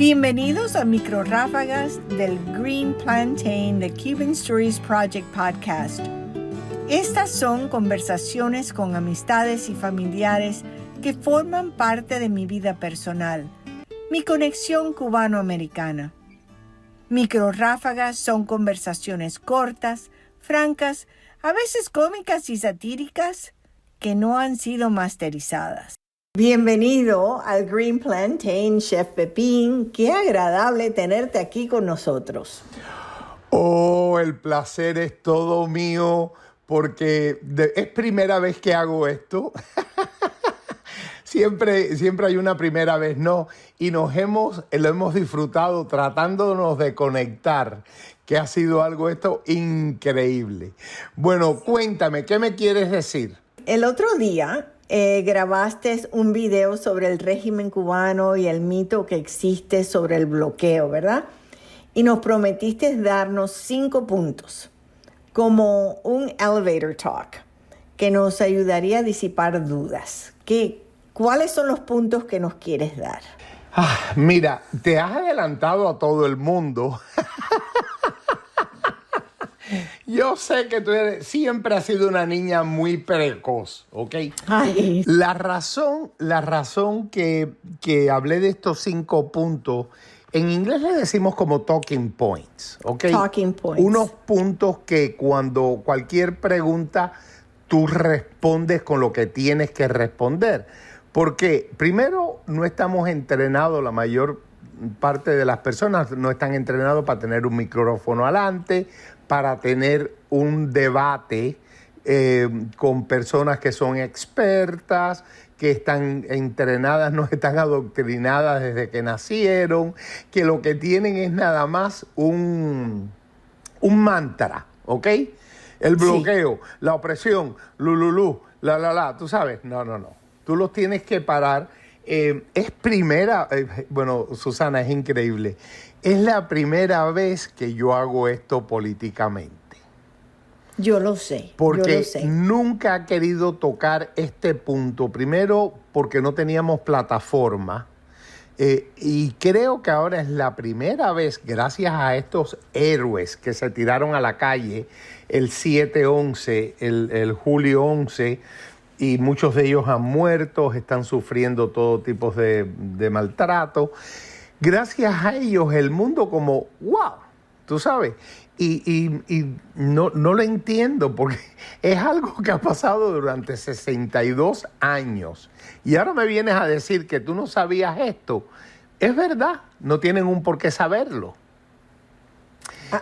Bienvenidos a Microráfagas del Green Plantain The Cuban Stories Project Podcast. Estas son conversaciones con amistades y familiares que forman parte de mi vida personal, mi conexión cubano-americana. Microráfagas son conversaciones cortas, francas, a veces cómicas y satíricas, que no han sido masterizadas. Bienvenido al Green Plantain, Chef Pepín. Qué agradable tenerte aquí con nosotros. Oh, el placer es todo mío porque es primera vez que hago esto. Siempre hay una primera vez, ¿no? Y lo hemos disfrutado tratándonos de conectar, que ha sido algo esto increíble. Bueno, cuéntame, ¿qué me quieres decir? El otro día grabaste un video sobre el régimen cubano y el mito que existe sobre el bloqueo, ¿verdad? Y nos prometiste darnos 5 puntos, como un elevator talk, que nos ayudaría a disipar dudas. ¿Cuáles son los puntos que nos quieres dar? Mira, te has adelantado a todo el mundo. Yo sé que tú siempre has sido una niña muy precoz, ¿ok? Ay. La razón que hablé de estos 5 puntos, en inglés le decimos como talking points, ¿ok? Talking points. Unos puntos que cuando cualquier pregunta tú respondes con lo que tienes que responder. Porque primero no estamos entrenados, la mayor parte de las personas no están entrenados para tener un micrófono adelante, para tener un debate con personas que son expertas, que están entrenadas, no están adoctrinadas desde que nacieron, que lo que tienen es nada más un mantra, ¿ok? El bloqueo, sí. La opresión, la, tú sabes, no. Tú los tienes que parar. Bueno, Susana, es increíble. Es la primera vez que yo hago esto políticamente. Yo lo sé. Porque nunca he querido tocar este punto. Primero, porque no teníamos plataforma. Y creo que ahora es la primera vez, gracias a estos héroes que se tiraron a la calle el 7-11, el julio 11, y muchos de ellos han muerto, están sufriendo todo tipo de maltrato. Gracias a ellos el mundo como, wow, tú sabes, y no lo entiendo porque es algo que ha pasado durante 62 años. Y ahora me vienes a decir que tú no sabías esto. Es verdad, no tienen un por qué saberlo.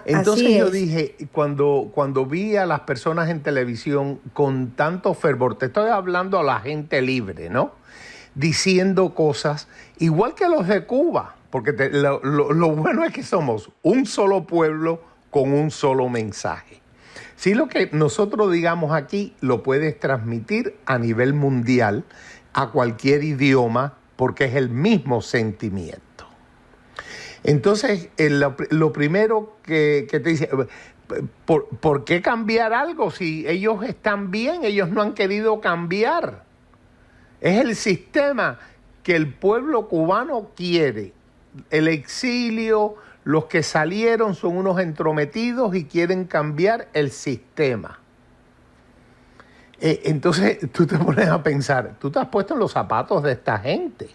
Entonces yo dije, cuando vi a las personas en televisión con tanto fervor, te estoy hablando a la gente libre, ¿no? Diciendo cosas, igual que los de Cuba, porque lo bueno es que somos un solo pueblo con un solo mensaje. Si lo que nosotros digamos aquí lo puedes transmitir a nivel mundial, a cualquier idioma, porque es el mismo sentimiento. Entonces, lo primero que te dice, ¿por qué cambiar algo si ellos están bien? Ellos no han querido cambiar. Es el sistema que el pueblo cubano quiere. El exilio, los que salieron son unos entrometidos y quieren cambiar el sistema. Entonces, tú te pones a pensar, tú te has puesto en los zapatos de esta gente.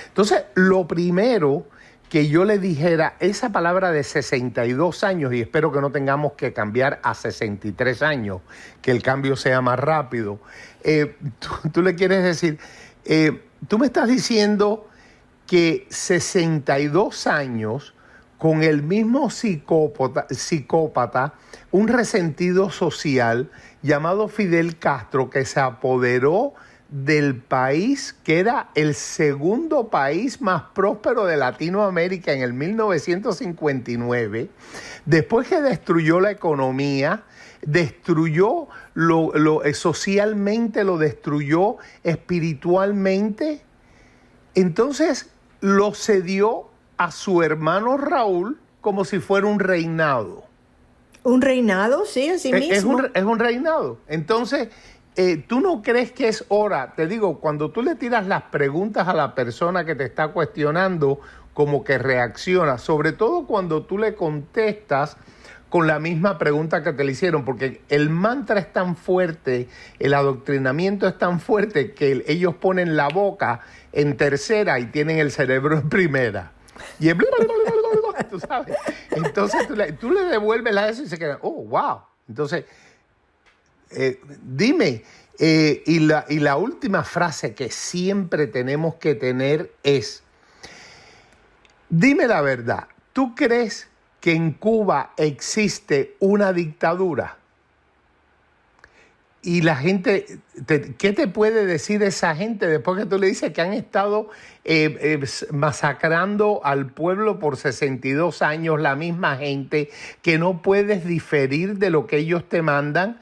Entonces, lo primero que yo le dijera, esa palabra de 62 años, y espero que no tengamos que cambiar a 63 años, que el cambio sea más rápido. Tú le quieres decir, tú me estás diciendo que 62 años con el mismo psicópata, un resentido social llamado Fidel Castro, que se apoderó del país que era el segundo país más próspero de Latinoamérica en el 1959, después que destruyó la economía, destruyó socialmente, lo destruyó espiritualmente, entonces lo cedió a su hermano Raúl como si fuera un reinado. ¿Un reinado? Sí, así mismo. Es un reinado. Entonces, ¿tú no crees que es hora? Te digo, cuando tú le tiras las preguntas a la persona que te está cuestionando como que reacciona, sobre todo cuando tú le contestas con la misma pregunta que te le hicieron, porque el mantra es tan fuerte, el adoctrinamiento es tan fuerte que ellos ponen la boca en tercera y tienen el cerebro en primera. Y es tú sabes. Entonces tú le devuelves la de eso y se quedan, oh, wow. Entonces, dime, y la última frase que siempre tenemos que tener es, dime la verdad, ¿tú crees que en Cuba existe una dictadura? Y la gente, ¿qué te puede decir esa gente después que tú le dices que han estado masacrando al pueblo por 62 años, la misma gente, que no puedes diferir de lo que ellos te mandan?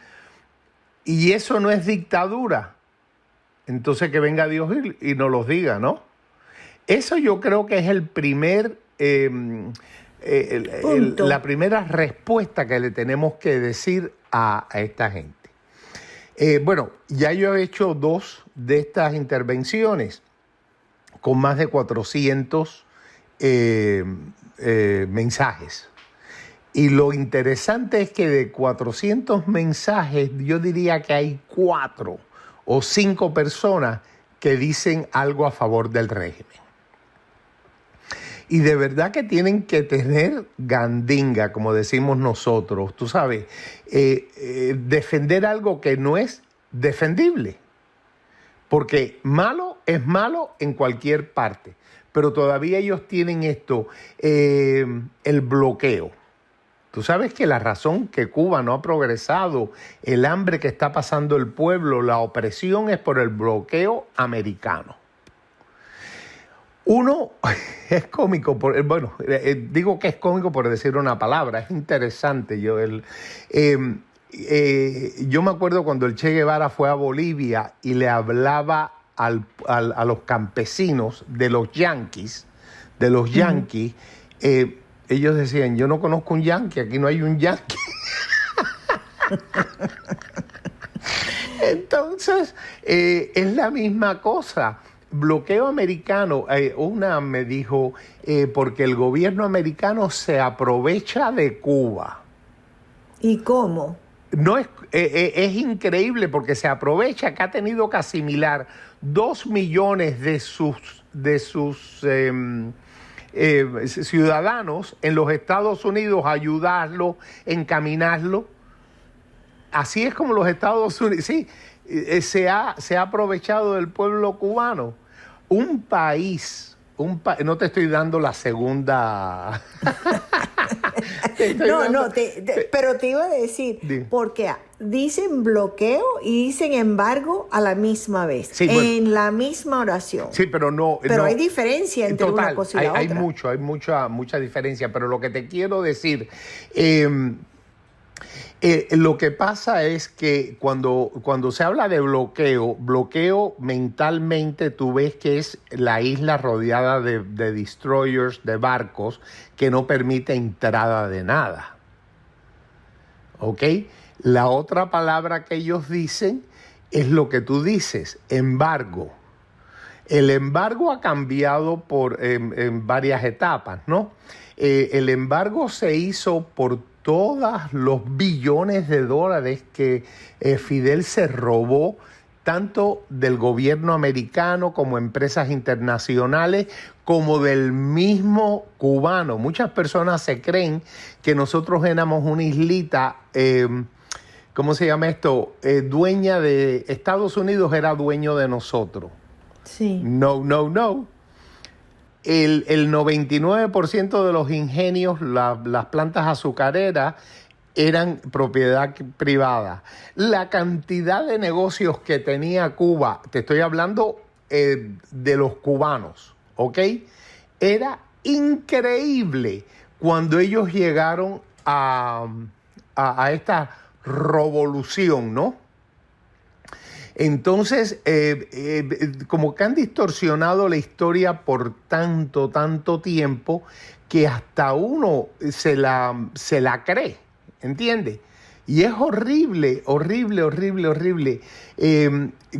Y eso no es dictadura. Entonces que venga Dios y nos los diga, ¿no? Eso yo creo que es el primer... la primera respuesta que le tenemos que decir a esta gente. Bueno, ya yo he hecho 2 de estas intervenciones con más de 400 mensajes. Y lo interesante es que de 400 mensajes, yo diría que hay 4 o 5 personas que dicen algo a favor del régimen. Y de verdad que tienen que tener gandinga, como decimos nosotros, tú sabes, defender algo que no es defendible. Porque malo es malo en cualquier parte. Pero todavía ellos tienen esto, el bloqueo. Tú sabes que la razón que Cuba no ha progresado, el hambre que está pasando el pueblo, la opresión es por el bloqueo americano. Uno, es cómico, digo que es cómico por decir una palabra, es interesante. Yo me acuerdo cuando el Che Guevara fue a Bolivia y le hablaba a los campesinos de los yanquis, ellos decían, yo no conozco un yanqui, aquí no hay un yanqui. Entonces, es la misma cosa. Bloqueo americano, una me dijo, porque el gobierno americano se aprovecha de Cuba. ¿Y cómo? No es increíble porque se aprovecha que ha tenido que asimilar 2 millones de sus ciudadanos en los Estados Unidos, ayudarlo, encaminarlo. Así es como los Estados Unidos, sí, se ha aprovechado del pueblo cubano. Un país, no te estoy dando la segunda... pero te iba a decir, porque dicen bloqueo y dicen embargo a la misma vez, sí, en la misma oración. Sí, pero no... Pero hay diferencia entre una cosa y la otra. Hay mucha diferencia, pero lo que te quiero decir... lo que pasa es que cuando se habla de bloqueo mentalmente tú ves que es la isla rodeada de destroyers, de barcos, que no permite entrada de nada. ¿Ok? La otra palabra que ellos dicen es lo que tú dices, embargo. El embargo ha cambiado en varias etapas, ¿no? El embargo se hizo por todos los billones de dólares que Fidel se robó, tanto del gobierno americano como empresas internacionales, como del mismo cubano. Muchas personas se creen que nosotros éramos una islita, ¿cómo se llama esto? Dueña de Estados Unidos, era dueño de nosotros. Sí. No. El 99% de los ingenios, las plantas azucareras, eran propiedad privada. La cantidad de negocios que tenía Cuba, te estoy hablando de los cubanos, ¿ok? Era increíble cuando ellos llegaron a esta revolución, ¿no? Entonces, como que han distorsionado la historia por tanto tiempo que hasta uno se la cree, ¿entiendes? Y es horrible, horrible, horrible, horrible.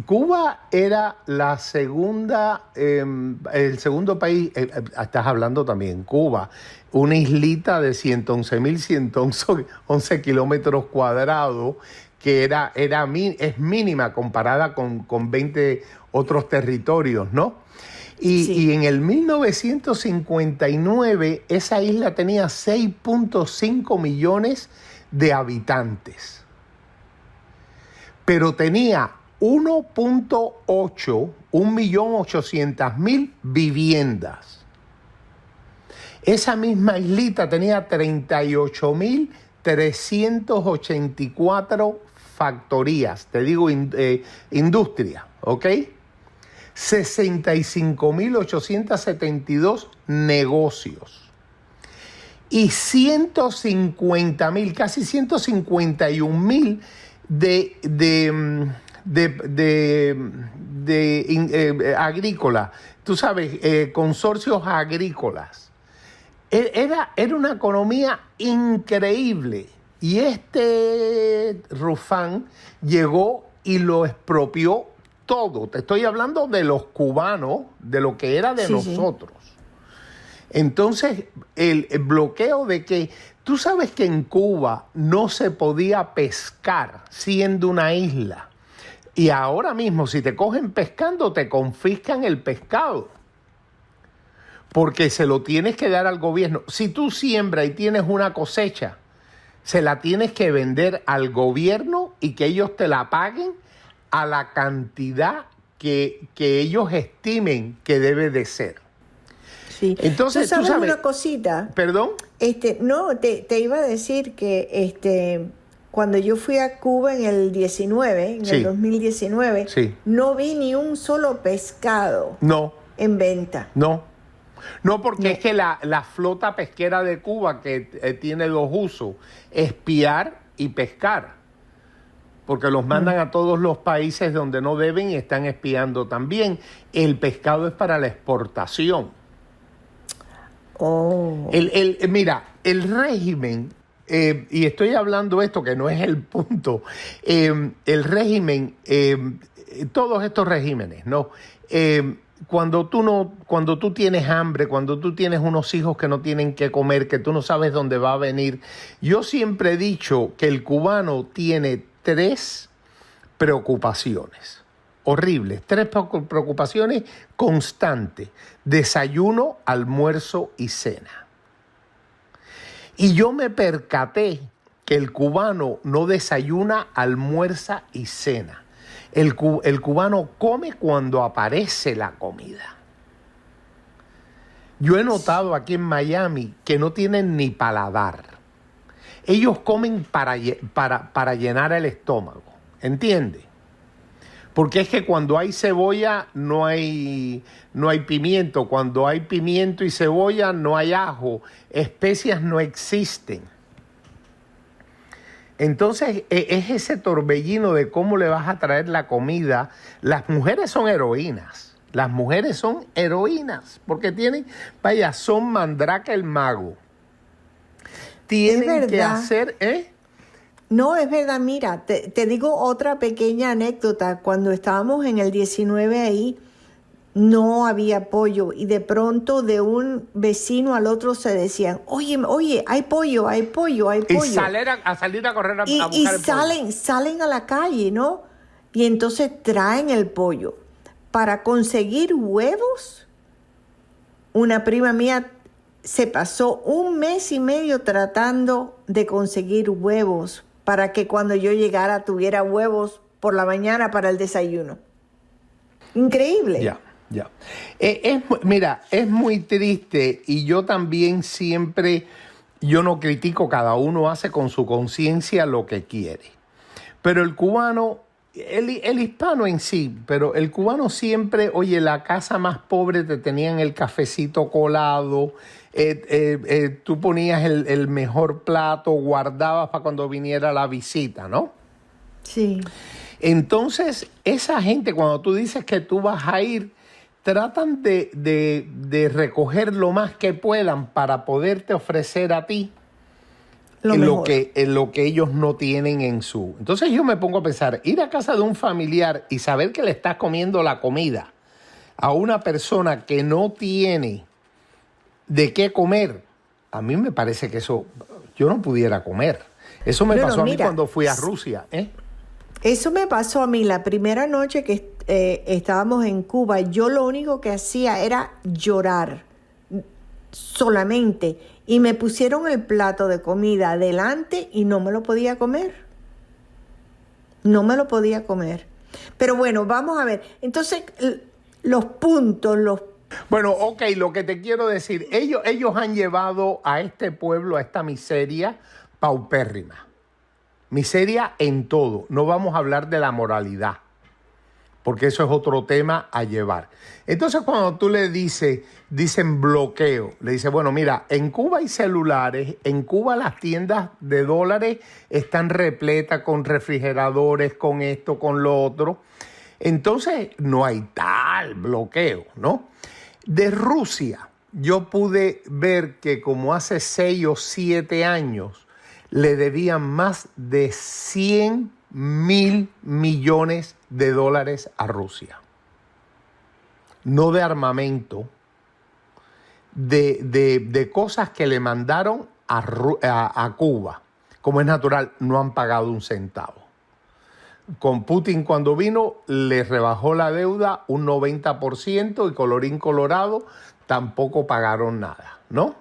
Cuba era la segunda, el segundo país, estás hablando también, Cuba, una islita de 111.111 kilómetros cuadrados, que es mínima comparada con 20 otros territorios, ¿no? Y en el 1959 esa isla tenía 6.5 millones de habitantes, pero tenía 1.800.000 viviendas. Esa misma islita tenía 38.384 factorías, te digo industria, ¿ok? 65.872 negocios. Y 150.000, casi 151.000 agrícolas, tú sabes, consorcios agrícolas. Era una economía increíble. Y este Rufán llegó y lo expropió todo. Te estoy hablando de los cubanos, de lo que era de nosotros. Entonces, el bloqueo de que, tú sabes que en Cuba no se podía pescar siendo una isla. Y ahora mismo, si te cogen pescando, te confiscan el pescado. Porque se lo tienes que dar al gobierno. Si tú siembras y tienes una cosecha, se la tienes que vender al gobierno y que ellos te la paguen a la cantidad que ellos estimen que debe de ser. Sí. Entonces, ¿Tú sabes una cosita? ¿Perdón? No, te iba a decir que cuando yo fui a Cuba en el 2019, no vi ni un solo pescado en venta. No, porque es que la flota pesquera de Cuba, que tiene dos usos, espiar y pescar. Porque los mandan a todos los países donde no deben y están espiando también. El pescado es para la exportación. Mira, el régimen, y estoy hablando esto que no es el punto, el régimen, todos estos regímenes, ¿no? Cuando tú tienes hambre, cuando tú tienes unos hijos que no tienen que comer, que tú no sabes dónde va a venir, yo siempre he dicho que el cubano tiene 3 preocupaciones horribles, 3 preocupaciones constantes: desayuno, almuerzo y cena. Y yo me percaté que el cubano no desayuna, almuerza y cena. El cubano come cuando aparece la comida. Yo he notado aquí en Miami que no tienen ni paladar. Ellos comen para llenar el estómago, ¿entiendes? Porque es que cuando hay cebolla no hay pimiento, cuando hay pimiento y cebolla no hay ajo, especias no existen. Entonces es ese torbellino de cómo le vas a traer la comida. Las mujeres son heroínas, porque son Mandrake el mago. Tienen que hacer... No, es verdad, mira, te digo otra pequeña anécdota. Cuando estábamos en el 19 ahí, no había pollo y de pronto de un vecino al otro se decían, oye, hay pollo. Y salir a correr a buscar el pollo. Salen a la calle, ¿no? Y entonces traen el pollo. Para conseguir huevos, una prima mía se pasó 1 mes y medio tratando de conseguir huevos para que cuando yo llegara tuviera huevos por la mañana para el desayuno. Increíble. Ya. Mira, es muy triste y yo también yo no critico, cada uno hace con su conciencia lo que quiere. Pero el cubano, el hispano en sí, pero el cubano siempre, oye, la casa más pobre te tenían el cafecito colado, tú ponías el mejor plato, guardabas para cuando viniera la visita, ¿no? Sí. Entonces, esa gente, cuando tú dices que tú vas a ir, tratan de recoger lo más que puedan para poderte ofrecer a ti en lo que ellos no tienen en su... Entonces yo me pongo a pensar, ir a casa de un familiar y saber que le estás comiendo la comida a una persona que no tiene de qué comer, a mí me parece que eso, yo no pudiera comer. Eso me pasó a mí cuando fui a Rusia. Eso me pasó a mí la primera noche que estábamos en Cuba. Yo lo único que hacía era llorar solamente. Y me pusieron el plato de comida adelante y no me lo podía comer. No me lo podía comer. Pero bueno, vamos a ver. Entonces, los puntos, Bueno, ok, lo que te quiero decir, ellos han llevado a este pueblo a esta miseria paupérrima. Miseria en todo. No vamos a hablar de la moralidad, porque eso es otro tema a llevar. Entonces, cuando tú le dicen bloqueo, le dices, bueno, mira, en Cuba hay celulares, en Cuba las tiendas de dólares están repletas con refrigeradores, con esto, con lo otro. Entonces, no hay tal bloqueo, ¿no? De Rusia, yo pude ver que como hace 6 o 7 años, le debían más de 100.000 millones de dólares a Rusia. No de armamento, de cosas que le mandaron a Cuba. Como es natural, no han pagado un centavo. Con Putin cuando vino, le rebajó la deuda un 90% y colorín colorado, tampoco pagaron nada, ¿no?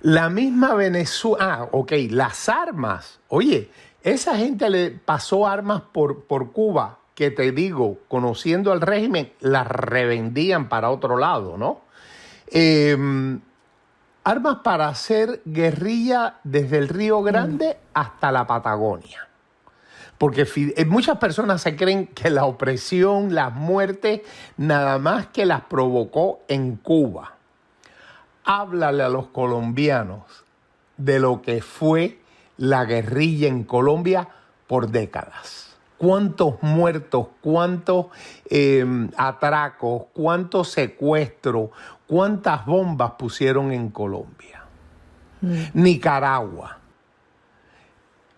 La misma Venezuela, las armas. Oye, esa gente le pasó armas por Cuba, que te digo, conociendo al régimen, las revendían para otro lado, ¿no? Armas para hacer guerrilla desde el Río Grande hasta la Patagonia. Porque muchas personas se creen que la opresión, las muertes, nada más que las provocó en Cuba. Háblale a los colombianos de lo que fue la guerrilla en Colombia por décadas. Cuántos muertos, cuántos atracos, cuántos secuestros, cuántas bombas pusieron en Colombia. Nicaragua,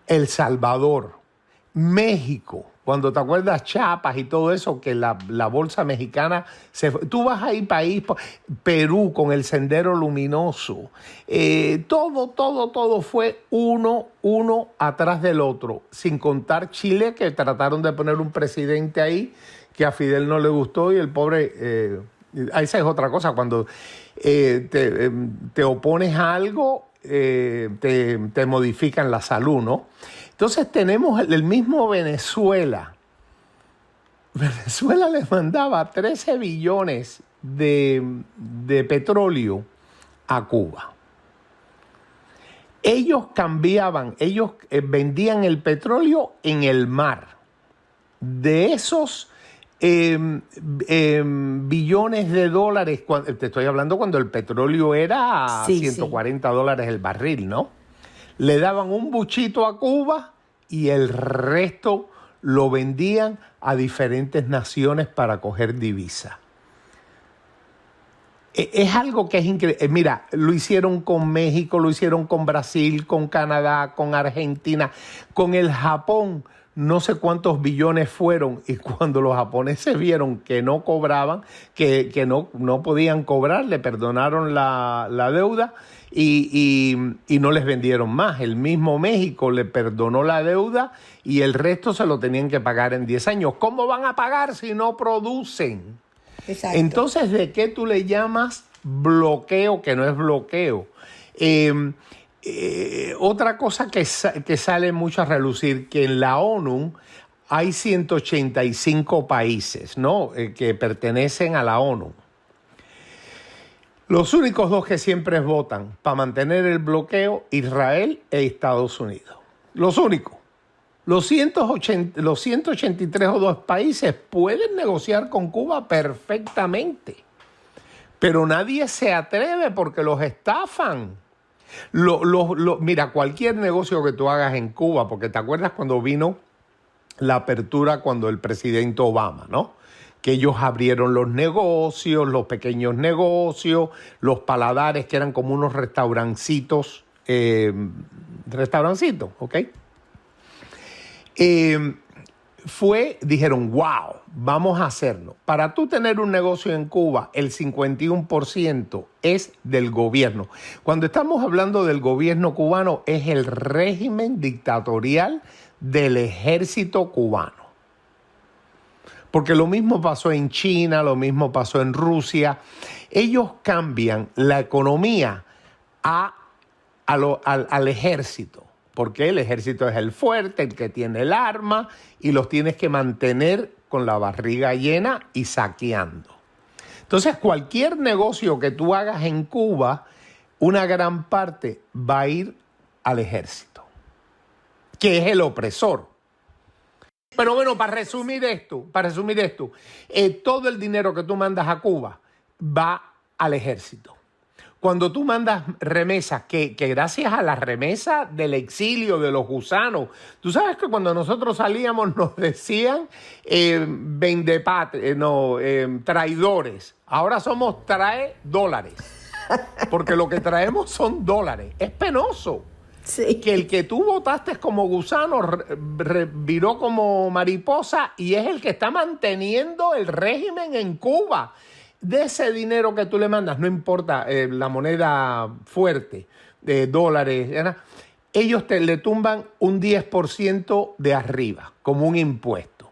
El Salvador, México, cuando te acuerdas Chiapas y todo eso, que la bolsa mexicana se fue. Tú vas ahí, Perú con el Sendero Luminoso. Todo fue uno atrás del otro. Sin contar Chile, que trataron de poner un presidente ahí que a Fidel no le gustó y el pobre... esa es otra cosa, cuando te opones a algo, te modifican la salud, ¿no? Entonces tenemos el mismo Venezuela. Venezuela les mandaba 13 billones de petróleo a Cuba. Ellos vendían el petróleo en el mar. De esos billones de dólares, te estoy hablando cuando el petróleo era a 140 dólares el barril, ¿no? Le daban un buchito a Cuba y el resto lo vendían a diferentes naciones para coger divisa. Es algo que es increíble. Mira, lo hicieron con México, lo hicieron con Brasil, con Canadá, con Argentina, con el Japón. No sé cuántos billones fueron, y cuando los japoneses vieron que no cobraban, que no podían cobrar, le perdonaron la deuda y no les vendieron más. El mismo México le perdonó la deuda y el resto se lo tenían que pagar en 10 años. ¿Cómo van a pagar si no producen? Exacto. Entonces, ¿de qué tú le llamas bloqueo que no es bloqueo? Otra cosa que sale mucho a relucir, que en la ONU hay 185 países, ¿no? Que pertenecen a la ONU. Los únicos dos que siempre votan para mantener el bloqueo, Israel e Estados Unidos. Los únicos. Los 183 o 2 países pueden negociar con Cuba perfectamente, pero nadie se atreve porque los estafan. Mira, cualquier negocio que tú hagas en Cuba, porque te acuerdas cuando vino la apertura cuando el presidente Obama, ¿no? Que ellos abrieron los negocios, los pequeños negocios, los paladares que eran como unos restaurancitos restaurancitos, ¿ok? Dijeron, wow, vamos a hacerlo. Para tú tener un negocio en Cuba, el 51% es del gobierno. Cuando estamos hablando del gobierno cubano, es el régimen dictatorial del ejército cubano. Porque lo mismo pasó en China, lo mismo pasó en Rusia. Ellos cambian la economía al ejército. Porque el ejército es el fuerte, el que tiene el arma, y los tienes que mantener con la barriga llena y saqueando. Entonces, cualquier negocio que tú hagas en Cuba, una gran parte va a ir al ejército, que es el opresor. Pero bueno, para resumir esto, todo el dinero que tú mandas a Cuba va al ejército. Cuando tú mandas remesas, que gracias a las remesas del exilio, de los gusanos, tú sabes que cuando nosotros salíamos nos decían traidores. Ahora somos trae dólares, porque lo que traemos son dólares. Es penoso. Sí. Que el que tú votaste como gusano viró como mariposa y es el que está manteniendo el régimen en Cuba. De ese dinero que tú le mandas, no importa la moneda fuerte, dólares, ¿verdad? Ellos le tumban un 10% de arriba, como un impuesto.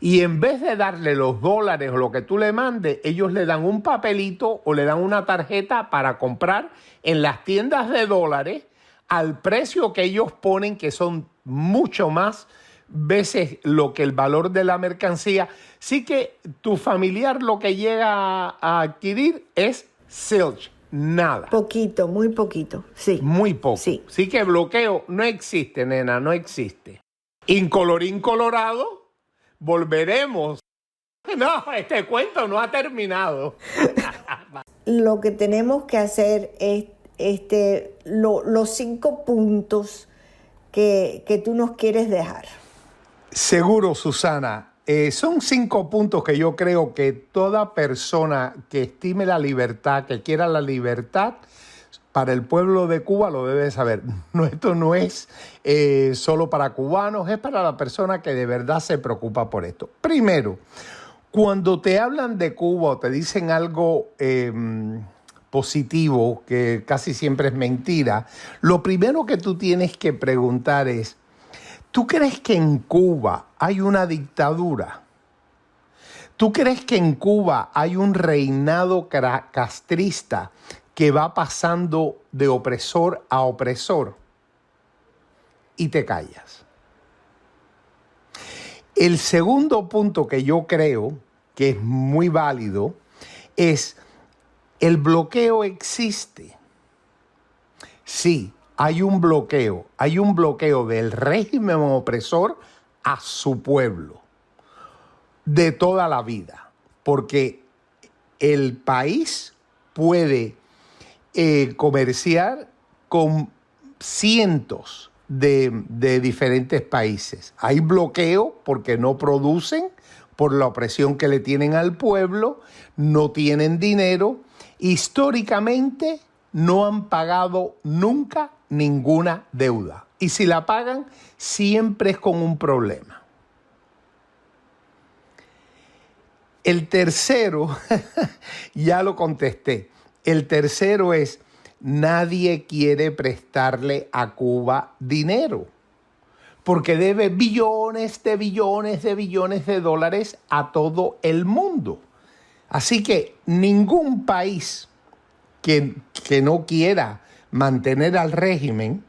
Y en vez de darle los dólares o lo que tú le mandes, ellos le dan un papelito o le dan una tarjeta para comprar en las tiendas de dólares al precio que ellos ponen, que son mucho más veces lo que el valor de la mercancía. Sí que tu familiar lo que llega a adquirir es zilch, nada. Poquito, muy poquito, sí. Muy poco. Sí. Sí que bloqueo no existe, nena, no existe. Incolorín colorado, volveremos. No, este cuento no ha terminado. Lo que tenemos que hacer es los 5 puntos que tú nos quieres dejar. Seguro, Susana. Son 5 puntos que yo creo que toda persona que estime la libertad, que quiera la libertad para el pueblo de Cuba lo debe saber. No, esto no es solo para cubanos, es para la persona que de verdad se preocupa por esto. Primero, cuando te hablan de Cuba o te dicen algo positivo, que casi siempre es mentira, lo primero que tú tienes que preguntar es, ¿tú crees que en Cuba hay una dictadura? ¿Tú crees que en Cuba hay un reinado castrista que va pasando de opresor a opresor? Y te callas. El segundo punto que yo creo que es muy válido es el bloqueo existe. Sí. Hay un bloqueo del régimen opresor a su pueblo de toda la vida, porque el país puede comerciar con cientos de diferentes países. Hay bloqueo porque no producen, por la opresión que le tienen al pueblo, no tienen dinero, históricamente no han pagado nunca ninguna deuda. Y si la pagan, siempre es con un problema. El tercero, ya lo contesté. El tercero es, nadie quiere prestarle a Cuba dinero, porque debe billones de billones de billones de dólares a todo el mundo. Así que ningún país que no quiera mantener al régimen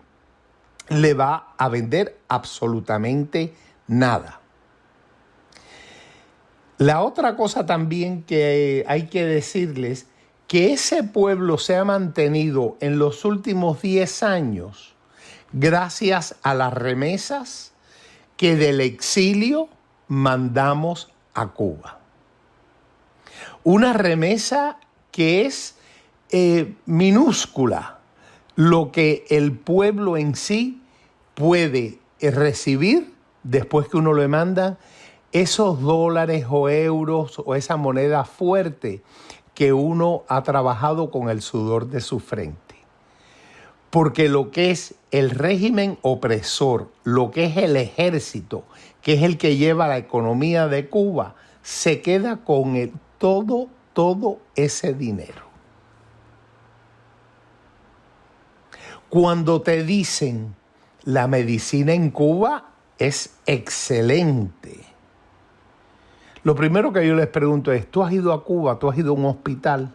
le va a vender absolutamente nada. La otra cosa también que hay que decirles, que ese pueblo se ha mantenido en los últimos 10 años gracias a las remesas que del exilio mandamos a Cuba. Una remesa que es minúscula, lo que el pueblo en sí puede recibir después que uno le manda esos dólares o euros o esa moneda fuerte que uno ha trabajado con el sudor de su frente. Porque lo que es el régimen opresor, lo que es el ejército, que es el que lleva la economía de Cuba, se queda con todo ese dinero. Cuando te dicen la medicina en Cuba es excelente, lo primero que yo les pregunto es, ¿tú has ido a Cuba? ¿Tú has ido a un hospital?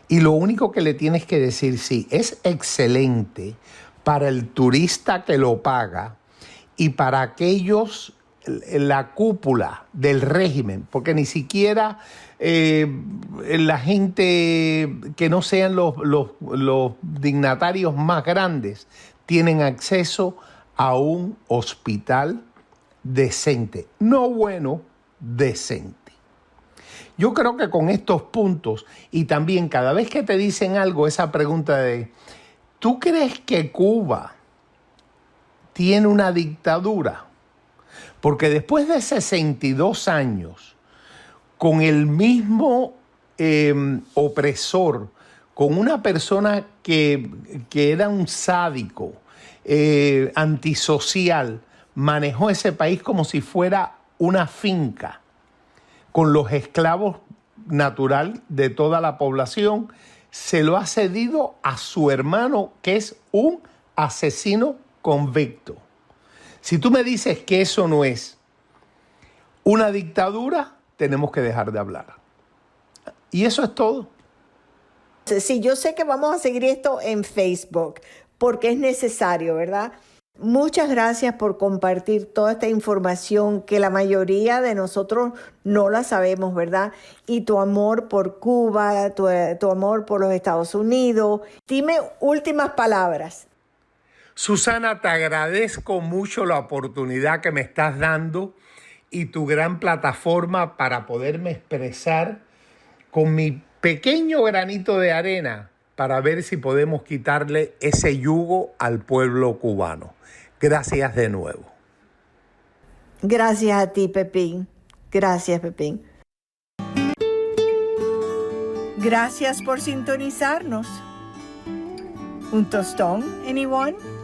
Y lo único que le tienes que decir, sí, es excelente para el turista que lo paga y para aquellos, la cúpula del régimen, porque ni siquiera la gente que no sean los dignatarios más grandes tienen acceso a un hospital decente, no bueno, decente. Yo creo que con estos puntos y también cada vez que te dicen algo, esa pregunta de, ¿tú crees que Cuba tiene una dictadura? Porque después de 62 años, con el mismo opresor, con una persona que era un sádico, antisocial, manejó ese país como si fuera una finca, con los esclavos natural de toda la población, se lo ha cedido a su hermano, que es un asesino convicto. Si tú me dices que eso no es una dictadura, tenemos que dejar de hablar. Y eso es todo. Sí, yo sé que vamos a seguir esto en Facebook, porque es necesario, ¿verdad? Muchas gracias por compartir toda esta información que la mayoría de nosotros no la sabemos, ¿verdad? Y tu amor por Cuba, tu amor por los Estados Unidos. Dime últimas palabras. Susana, te agradezco mucho la oportunidad que me estás dando y tu gran plataforma para poderme expresar con mi pequeño granito de arena para ver si podemos quitarle ese yugo al pueblo cubano. Gracias de nuevo. Gracias a ti, Pepín. Gracias, Pepín. Gracias por sintonizarnos. ¿Un tostón, anyone?